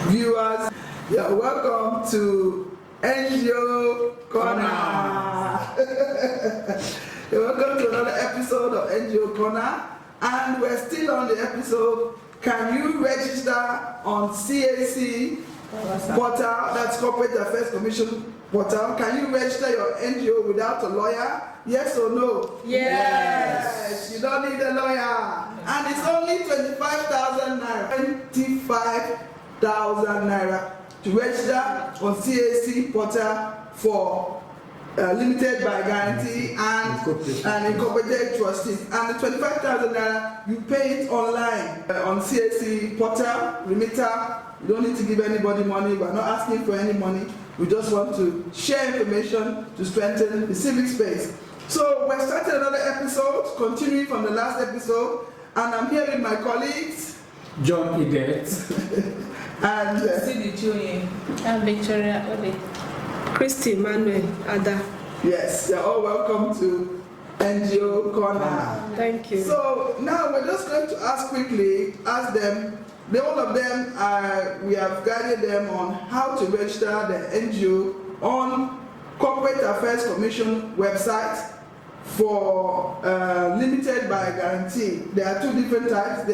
viewers, you're welcome to NGO Corner. You're welcome to another episode of NGO Corner, and we're still on the episode, can you register on CAC portal, that's Corporate Affairs Commission portal? Can you register your NGO without a lawyer? Yes or no? Yes. You don't need a lawyer. And it's only 25,000 naira. 25,000 naira to register on CAC portal for limited by guarantee and incorporated trustees. And the 25,000 naira, you pay it online on CAC portal, remitter. You don't need to give anybody money. We're not asking for any money. We just want to share information to strengthen the civic space. So we're starting another episode, continuing from the last episode, and I'm here with my colleagues, John Edet, and Cindy Choye, and Victoria Ode, Christy Manuel Ada. Yes, you're all welcome to NGO Corner. Thank you. So now we're just going to ask them. All of them we have guided them on how to register the NGO on Corporate Affairs Commission website for limited by guarantee. There are two different types.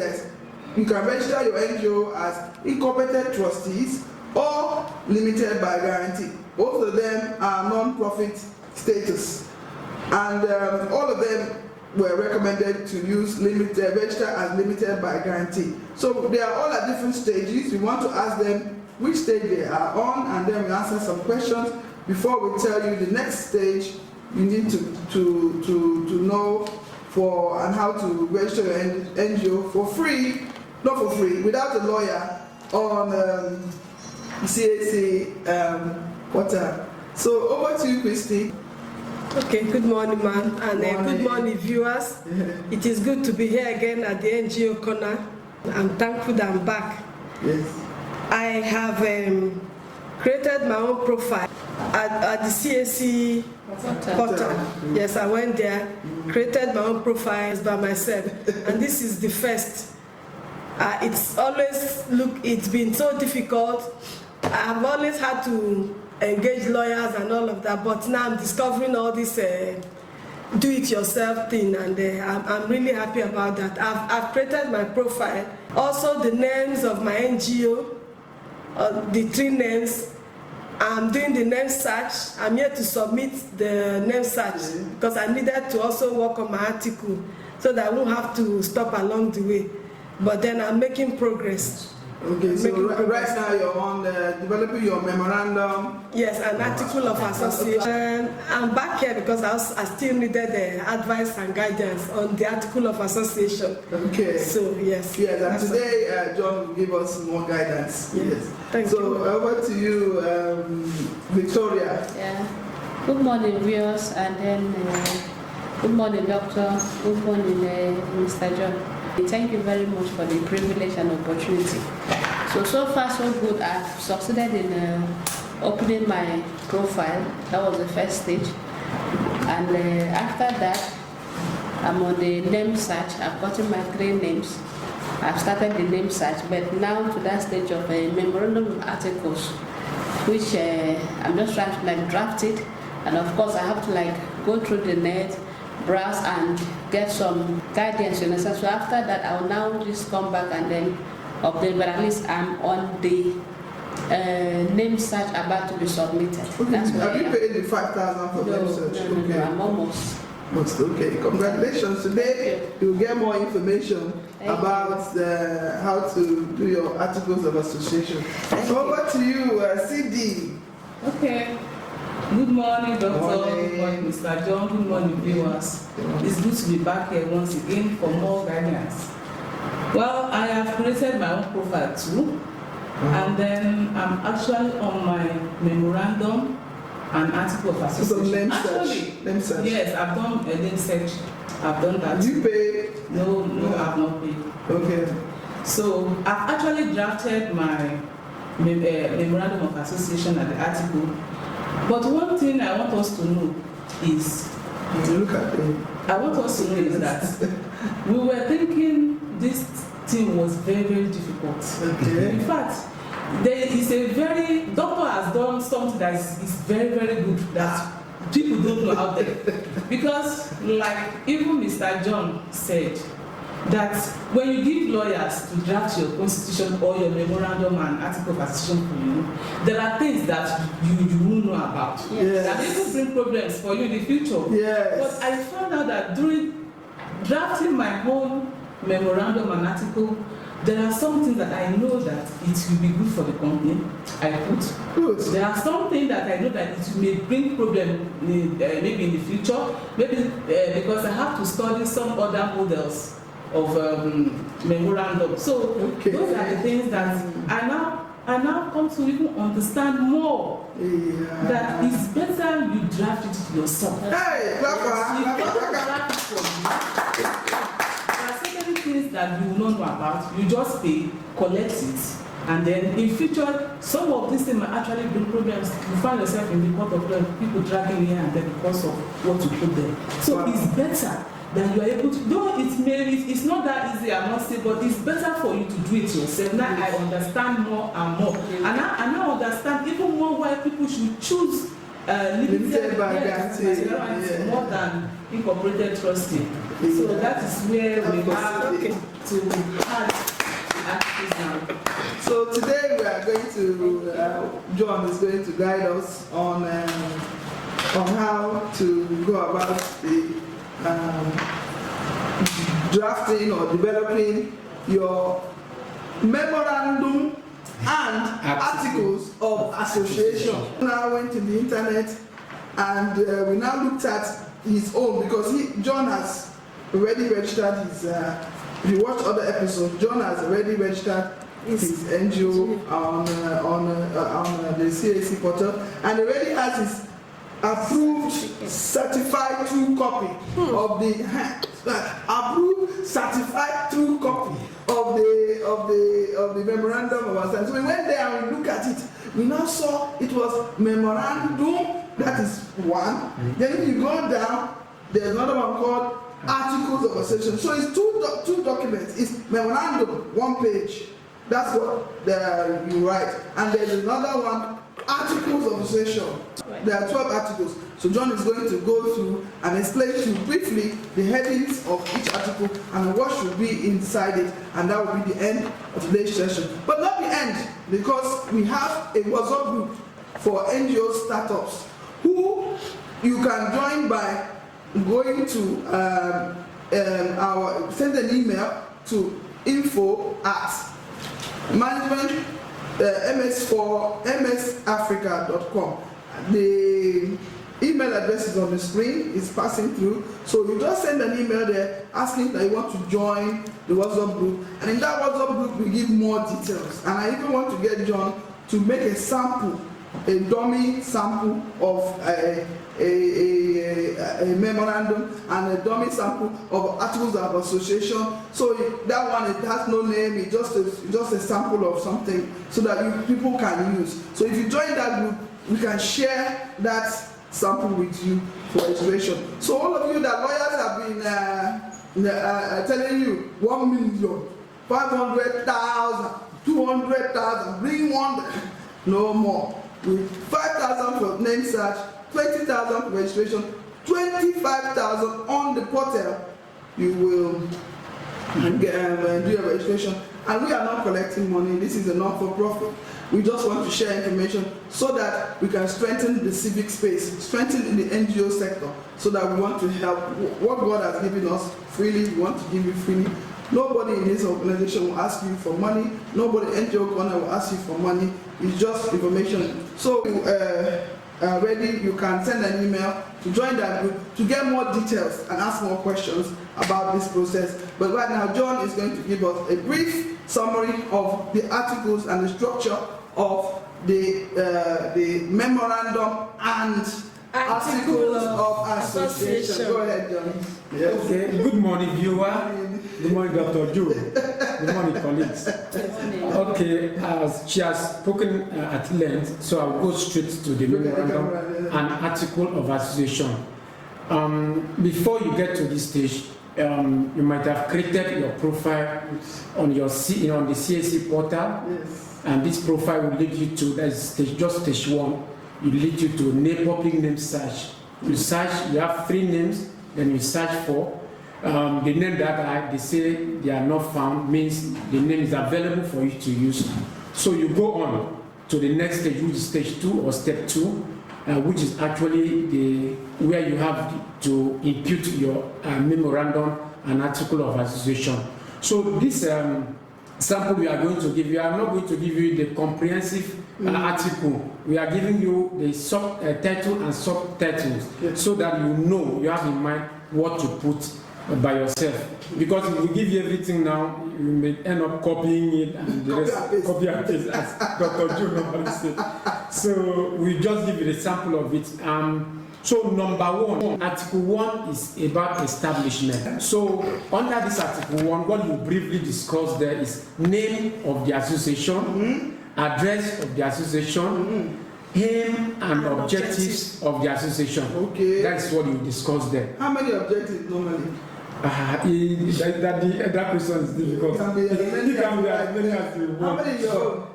You can register your NGO as incorporated trustees or limited by guarantee. Both of them are non-profit status, and all of them were recommended to use register as limited by guarantee. So they are all at different stages. We want to ask them which stage they are on, and then we answer some questions before we tell you the next stage you need to know for and how to register your NGO for free, not for free, without a lawyer on CAC portal. So over to you, Christy. Okay, good morning, ma'am, and good morning, viewers. It is good to be here again at the NGO Corner. I'm thankful that I'm back. Yes. I have created my own profile at the CAC portal. Yes, I went there, created my own profile by myself, and this is the first. It's been so difficult. I've always had to engage lawyers and all of that, but now I'm discovering all this do-it-yourself thing, and I'm really happy about that. I've created my profile, also the names of my NGO, the 3 names. I'm doing the name search. I'm here to submit the name search because I needed to also work on my article so that I won't have to stop along the way. But then I'm making progress. Okay, so right now you're on developing your memorandum. Yes, an article of association. I'm back here because I still needed advice and guidance on the article of association. Okay. So yes. Yes, and today John will give us more guidance. Yes. Thank you. So over to you, Victoria. yeah. Good morning, viewers, and then good morning, Doctor. Good morning, Mr. John. Thank you very much for the privilege and opportunity. So far so good. I've succeeded in opening my profile. That was the first stage, and after that, I'm on the name search. I've gotten my 3 names. I've started the name search, but now to that stage of a memorandum of articles, which I'm just trying to draft it, and of course I have to go through the net, browse and get some guidance, you know. So after that, I will now just come back and then update, but at least I'm on the name search about to be submitted. Okay. That's where Have you paid the 5,000 for name search? No, I'm almost. Okay, congratulations. Today you'll get more information about how to do your articles of association. So over to you, CD. Okay. Good morning, Doctor. Good morning, Mr. John. Good morning, viewers. It's good to be back here once again for more guidance. Well, I have created my own profile too, and then I'm actually on my memorandum and article of association. Name search. Yes, I've done a name search. I've done that. You pay? No, I've not paid. Okay. So I've actually drafted my memorandum of association and the article. But one thing I want us to know is, look at it. I want us to know is that we were thinking this thing was very, very difficult. Okay. In fact, Doctor has done something that is very, very good that people don't know out there. Because, like even Mr. John said, that when you give lawyers to draft your constitution or your memorandum and article of association for you, there are things that you won't know about. Yes. That even bring problems for you in the future. Yes. But I found out that during drafting my own memorandum and article, there are some things that I know that it will be good for the company. I put. Good. There are some things that I know that it may bring problem maybe in the future. Maybe because I have to study some other models of memorandum. So those are the things that I now come to even understand more. Yeah. That it's better you draft it yourself. Hey, Draft it for you. There are certain things that you will not know about. You just pay, collect it, and then in future, some of these things might actually bring problems. You find yourself in the court of law, people dragging here and there because of what you put there. So it's better that you are able to, though it's not that easy, I must say, but it's better for you to do it yourself. Now I understand more and more. And I understand even more why people should choose limited by guarantee more than incorporated trustee. So that is where we have to add now. So today we are going to, John is going to guide us on how to go about the drafting or developing your memorandum and articles of association. Now went to the internet and we now looked at his own because John has already registered his. If you watch other episodes, John has already registered his NGO on the CAC portal and already has his approved certified true copy of the approved certified true copy of the memorandum of understanding. So we went there and we looked at it. We now saw it was memorandum, that is one. Then if you go down, there's another one called articles of association. So it's two documents. It's memorandum, 1 page. That's what you write. And there's another one, articles of association. There are 12 articles. So John is going to go through and explain to you briefly the headings of each article and what should be inside it. And that will be the end of today's session. But not the end, because we have a WhatsApp group for NGO startups who you can join by going to send an email to info@management msafrica.com. The email address is on the screen, it's passing through. So you just send an email there asking that you want to join the WhatsApp group. And in that WhatsApp group, we give more details. And I even want to get John to make a sample, a dummy sample of a memorandum and a dummy sample of articles of association. So that one, it has no name, it's just a sample of something so that people can use. So if you join that group, we can share that sample with you for registration. So all of you that lawyers have been telling you 1 million, 500,000, 200,000, bring one, no more. With 5,000 for name search, 20,000 for registration, 25,000 on the portal, you will do your registration. And we are not collecting money. This is a non-for-profit. We just want to share information so that we can strengthen the civic space, strengthen the NGO sector, so that we want to help. What God has given us freely, we want to give you freely. Nobody in this organization will ask you for money. Nobody NGO corner will ask you for money. It's just information. So ready, you can send an email to join that group to get more details and ask more questions about this process. But right now, John is going to give us a brief summary of the articles and the structure of the memorandum and articles of association. Go ahead, John. Yes. Okay. Good morning, viewer. Good morning, Dr. Joe. Good morning, colleagues. Okay, as she has spoken at length, so I'll go straight to the memorandum and article of association. Before you get to this stage, you might have created your profile on your on the CAC portal, Yes. and this profile will lead you to, that's just stage 1, it lead you to public name search. You search, you have 3 names, then you search for the name that they say they are not found, means the name is available for you to use. So you go on to the next stage, which is stage 2 or step 2, which is actually where you have to impute your memorandum and article of association. So this sample we are going to give you, I'm not going to give you the comprehensive article. We are giving you the title and subtitles, so that you have in mind what to put by yourself. Because if we give you everything now, you may end up copying it and the rest, copy and paste, as Dr. Joe normally said. So we just give you a sample of it. So number 1, Article 1 is about establishment. So under this Article 1, what you briefly discuss there is name of the association, address of the association, aim and objectives of the association. Okay. That's what you discuss there. How many objectives normally? That question is difficult. It can be as many as you How want. many your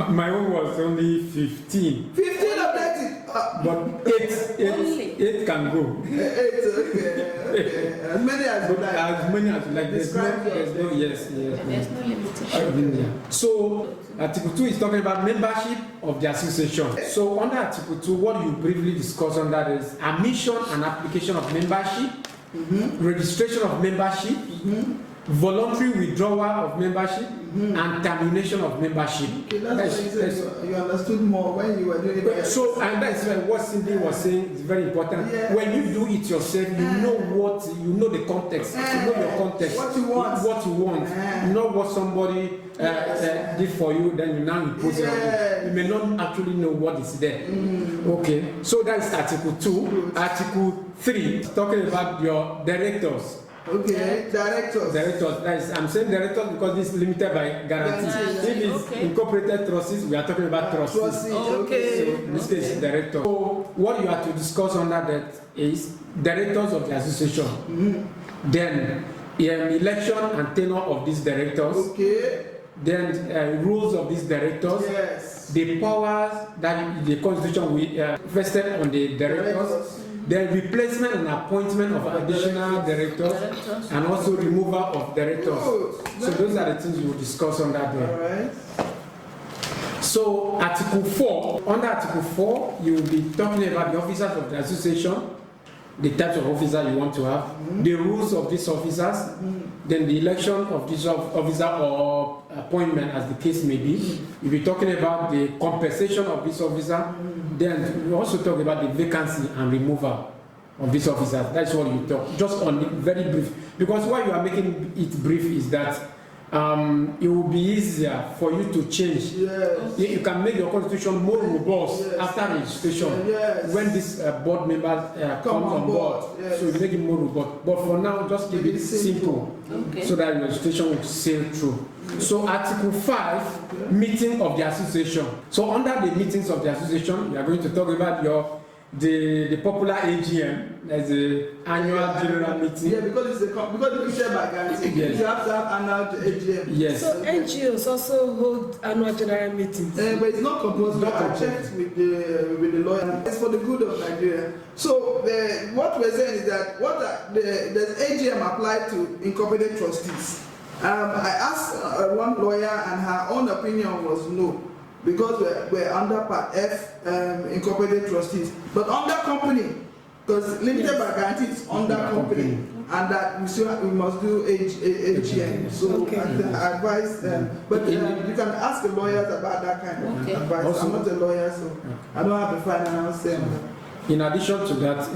My own was only 15. 15 objectives? But 8 can go. 8, okay. As many as you like. As many as you like. There's no, yes. There's no limitation. So Article 2 is talking about membership of the association. So under Article 2, what you briefly discuss on that is admission and application of membership, registration of membership, voluntary withdrawal of membership, and termination of membership. Okay, that's why you said you understood more when you were doing it. So, and that's what Cindy was saying is very important. Yeah. When you do it yourself, you know the context, you know your context, what you want, you know what somebody did for you, then you now impose it on you. You may not actually know what is there. Okay, so that's Article 2. Article 3 is talking about your directors. Okay, directors. Directors. I'm saying directors because this is limited by guarantee. If it's incorporated trustees, we are talking about trustees. Okay. So in this case, director. So what you have to discuss under that is directors of the association. Then election and tenure of these directors. Okay. Then rules of these directors. Yes. The powers that the constitution vested on the directors. Then replacement and appointment of additional directors, and also removal of directors. So those are the things we will discuss on that day. All right. So Article 4, under Article 4, you will be talking about the officers of the association, the types of officers you want to have, the rules of these officers, then the election of this officer or appointment, as the case may be. You'll be talking about the compensation of this officer. Then we also talk about the vacancy and removal of this officer. That's what you talk, just on it, very brief. Because why you are making it brief is that it will be easier for you to change. Yes. You can make your constitution more robust after registration when this board member comes on board. Yes. So you make it more robust. But for now, just keep it simple so that your registration will sail through. So Article 5, meeting of the association. So under the meetings of the association, we are going to talk about the popular AGM, as the annual general meeting. Yeah, because it's shared by guarantee. Yes. You have to have annual AGM. Yes. So NGOs also hold annual general meetings. But it's not compulsory. I checked with the lawyer. It's for the good of Nigeria. So what we're saying is that does AGM apply to incorporated trustees? I asked one lawyer, and her own opinion was no, because we're under Part F, incorporated trustees. But under company, because limited by guarantee is under company, and that we must do AGM. So I advise them. But you can ask the lawyers about that kind of advice. Also, I'm not a lawyer, so I don't have the final say. In addition to that,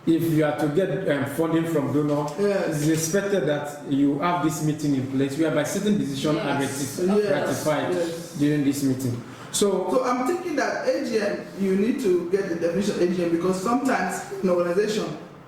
if you are to get funding from donor, it's expected that you have this meeting in place whereby certain decisions are ratified during this meeting. So I'm thinking that AGM, you need to get the definition of AGM, because sometimes in an organization,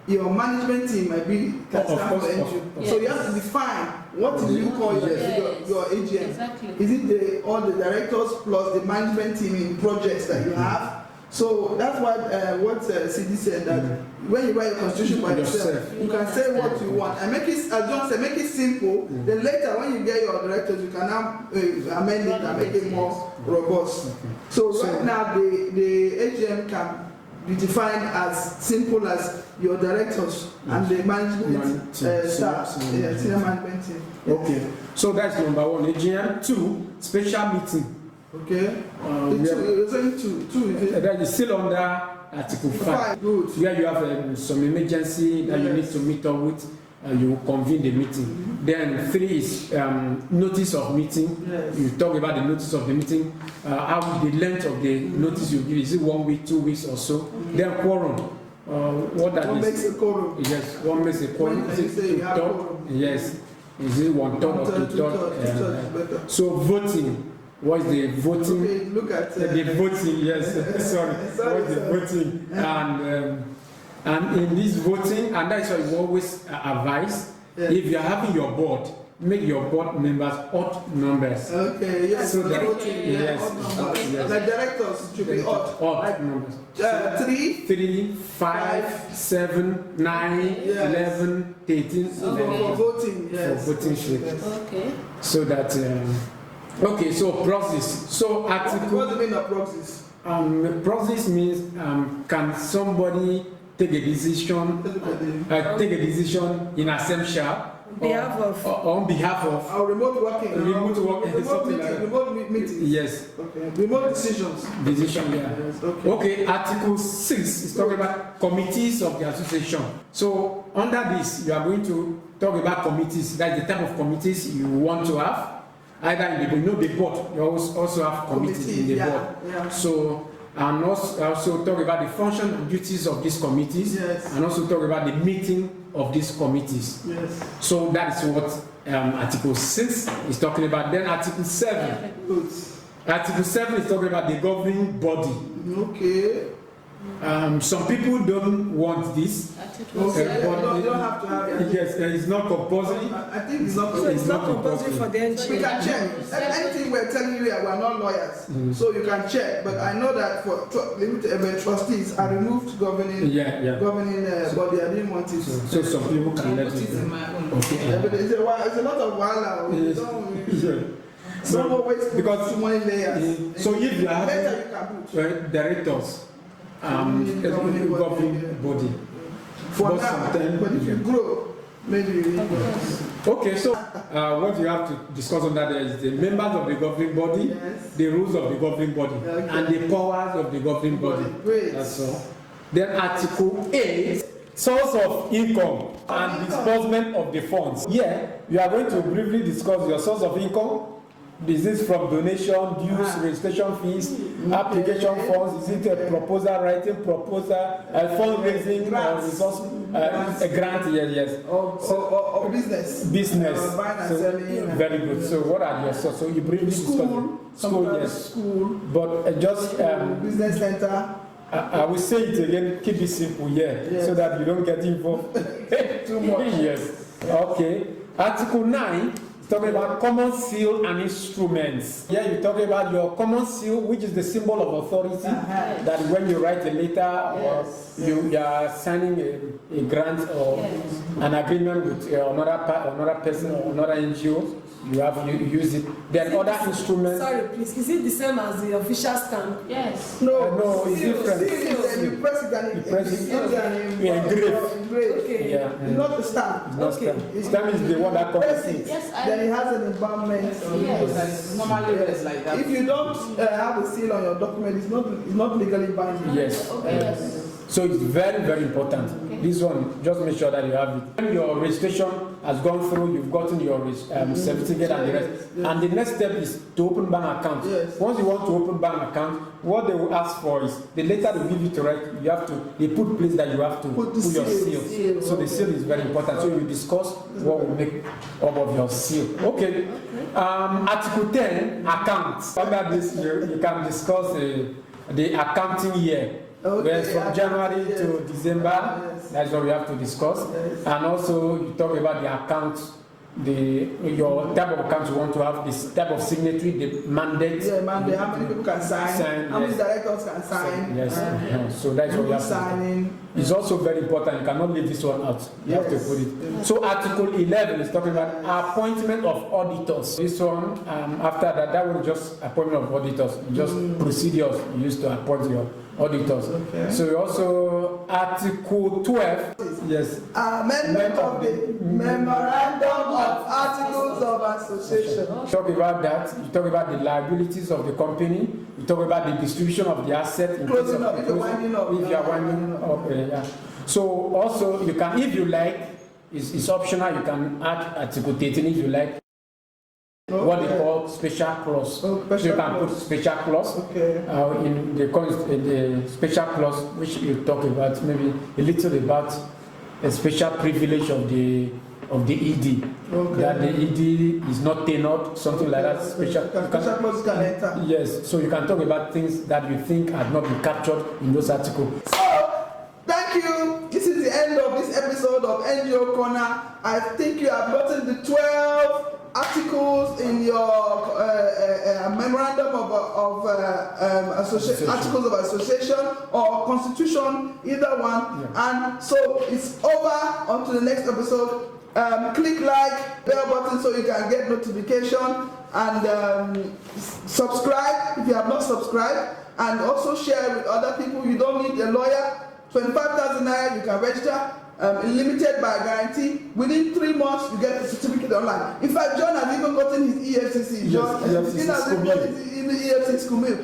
your management team might be stand for NGO. So you have to define what do you call your AGM. Exactly. Is it all the directors plus the management team in projects that you have? So that's what CD said, that when you write a constitution by yourself, you can say what you want and make it, as John said, make it simple. Then later, when you get your directors, you can now amend it and make it more robust. So right now, the AGM can be defined as simple as your directors and the management staff, senior management team. Okay, so that's number one. AGM. 2, special meeting. Okay. You're saying two, is it? That is still under Article 5. Good. Where you have some emergency that you need to meet up with, you will convene the meeting. Then 3 is notice of meeting. Yes. You talk about the notice of the meeting, how the length of the notice you give. Is it 1 week, 2 weeks or so? Then quorum. What makes a quorum? Yes, what makes a quorum? Is it 2/3? Yes. Is it 1/3 or 2/3? So voting. What is the voting? Okay, look at the voting. Yes, sorry. What is the voting? And in this voting, and that's why we always advise, if you are having your board, make your board members odd numbers. Okay, yes. So that, yes. Odd numbers. Yes. The directors should be odd. Odd numbers. 3, 5, 7, 9, 11, 13. So for voting, yes. For voting sheet. Yes. Okay. So that. Okay, so proxies. So article. What do you mean of proxies? Proxies means can somebody take a decision in absentia on behalf of remote working, remote meetings. Yes. Okay. Remote decisions. Decision, yeah. Yes, Okay. Article 6 is talking about committees of the association. So under this, you are going to talk about committees. That's the type of committees you want to have. Either in the board, you also have committees in the board. Yeah. So, and also talk about the function and duties of these committees, yes. And also talk about the meeting of these committees. Yes. So that is what Article 6 is talking about. Then Article 7. Good. Article 7 is talking about the governing body. Okay. Some people don't want this. Okay. You don't have to have it. Yes, it's not compulsory. I think it's not. So it's not compulsory for the NGO. We can check. Anything we're telling you here, we're not lawyers, so you can check. But I know that for trustees, I removed governing body. I didn't want it. So some people can let it in go. my own. Okay. But it's a lot of while. Don't waste because too many layers. So if you have later you can put directors, governing body. For now, but if you grow, maybe. Okay, so what you have to discuss on that is the members of the governing body, yes. the rules of the governing body, and the powers of the governing body. Great. That's all. Then Article 8, source of income and disbursement of the funds. Here, you are going to briefly discuss your source of income. Is this from donation, dues, registration fees, application funds? Is it a proposal, writing proposal, fundraising, or resource, a grant? Yes. Or business. Business. Buying and So, selling. very good. So what are your sources? So you briefly discuss school, yes. School. But just business center. I will say it again. Keep it simple, yes. so that you don't get involved too much. Yes. Okay. Article 9. Talking about common seal and instruments. Here you talk about your common seal, which is the symbol of authority. That when you write a letter or you are signing a grant or an agreement with another person or another NGO, you use it. Then other instruments. Sorry, please. Is it the same as the official stamp? Yes. No, it's different. You press it and you engrave. Okay. Yeah. It's not the stamp. Not stamp. Stamp is the one that covers it. Yes, Then it has an embalmment. Yes. Normally it's like that. If you don't have a seal on your document, it's not legally binding. Yes. Okay. Yes. So it's very, very important. Okay. This one, just make sure that you have it. When your registration has gone through, you've gotten your certificate and the rest. Yes. And the next step is to open bank account. Yes. Once you want to open bank account, what they will ask for is the letter they give you to write. They put place that you have to put your seal. So the seal is very important. So you discuss what will make up of your seal. Okay. Article 10, accounts. Under this, you can discuss the accounting year. Okay, yes, from January to December, that's what we have to discuss. And also, you talk about the accounts your type of account you want to have, this type of signatory, the mandate. Yeah, mandate. How many people can sign? How many directors can sign? Yes. So that's what you have signing. It's also very important. You cannot leave this one out. You have to put it. So Article 11 is talking about appointment of auditors. This one, after that was just appointment of auditors. Just procedures used to appoint your auditors. Okay. So also Article 12. Yes. Amendment of the Memorandum of Articles of Association. Talk about that. You talk about the liabilities of the company. You talk about the distribution of the asset. Closing up. If you're winding up. If you are winding up. Yeah. So also you can, if you like, it's optional. You can add Article 13 if you like. Okay. What they call special clause. So you can put special clause in the special clause, which you talk about maybe a little about a special privilege of the ED. Okay. That the ED is not tenured, something like that. Special clause can enter. Yes. So you can talk about things that you think had not been captured in those articles. So thank you. This is the end of this episode of NGO Corner. I think you have gotten the 12 articles in your memorandum of articles of association or constitution, either one. Yeah. And so it's over. On to the next episode. Click like, bell button so you can get notification, and subscribe if you have not subscribed, and also share with other people. You don't need a lawyer. 25,000 naira, you can register. Limited by guarantee. Within 3 months, you get the certificate online. In fact, John has even gotten his EFCC. John has even gotten his EFCC school meal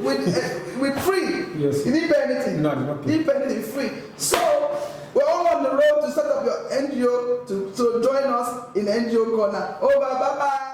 with free. Yes. You didn't pay anything. No, not pay. You didn't pay anything, free. So we're all on the road to set up your NGO. So join us in NGO Corner. Over. Bye bye.